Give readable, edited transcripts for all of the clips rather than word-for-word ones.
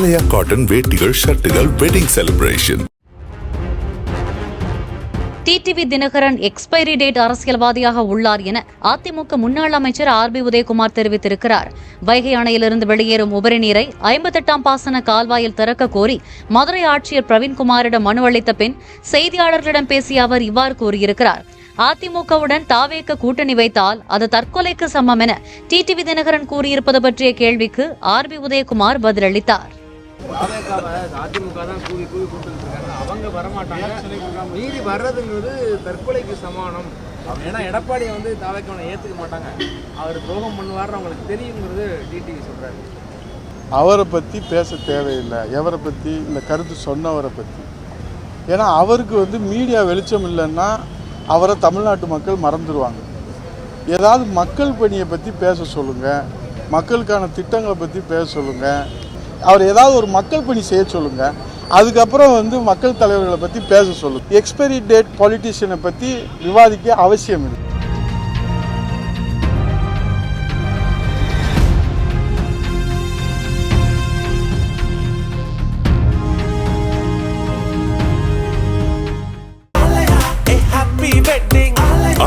ஆலயா cotton வேட்டிகள் ஷர்ட்டுகள் wedding celebration. TTV Dhinakaran expiry date அரசியல்வாதியாக உள்ளார் என அதிமுக முன்னாள் அமைச்சர் ஆர்.பி. உதயகுமார் தெரிவித்திருக்கிறார். வைகை அணையிலிருந்து வெளியேறும் உபரி நீரை 58ஆம் பாசன கால்வாயில் திறக்க கோரி மதுரை ஆட்சியர் பிரவீன்குமாரிடம் மனு அளித்த பின் செய்தியாளர்களிடம் பேசிய அவர் இவ்வாறு கூறியிருக்கிறார். அதிமுகவுடன் தாவேக கூட்டணி வைத்தால் அது தற்கொலைக்கு சமம் என டிடிவி தினகரன் கூறியிருப்பது பற்றிய கேள்விக்கு ஆர்.பி. உதயகுமார் பதிலளித்தார். அதிமுக தான் கூவி கூப்பிட்டுருக்காங்க, அவங்க வரமாட்டாங்க, மீறி வர்றதுங்கிறது தற்கொலைக்கு சமானம். ஏன்னா எடப்பாடியை வந்து தாவேக்கவனை ஏற்றுக்க மாட்டாங்க, அவர் துரோகம் பண்ணுவார்னு அவங்களுக்கு தெரியுங்கிறது டிடிவி சொல்றாரு. அவரை பற்றி பேச தேவையில்லை, எவரை பற்றி இந்த கருத்து சொன்னவரை பற்றி. ஏன்னா அவருக்கு வந்து மீடியா வெளிச்சம் இல்லைன்னா அவரை தமிழ்நாட்டு மக்கள் மறந்துடுவாங்க. ஏதாவது மக்கள் பணியை பற்றி பேச சொல்லுங்கள், மக்களுக்கான திட்டங்களை பற்றி பேச சொல்லுங்கள், அவர் ஏதாவது ஒரு மக்கள் பணி செய்ய சொல்லுங்கள், அதுக்கப்புறம் வந்து மக்கள் தலைவர்களை பற்றி பேச சொல்லுங்கள். எக்ஸ்பைரி டேட் பாலிட்டிஷியனை பற்றி விவாதிக்க அவசியம் இல்லை.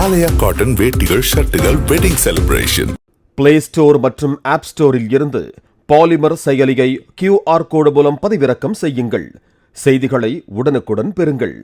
ஆலயா காட்டன் வேட்டிகள் ஷர்ட்டுகள் வெட்டிங் செலிப்ரேஷன். பிளே ஸ்டோர் மற்றும் ஆப் ஸ்டோரில் இருந்து பாலிமர் செயலியை QR கோடு மூலம் பதிவிறக்கம் செய்யுங்கள். செய்திகளை உடனுக்குடன் பெறுங்கள்.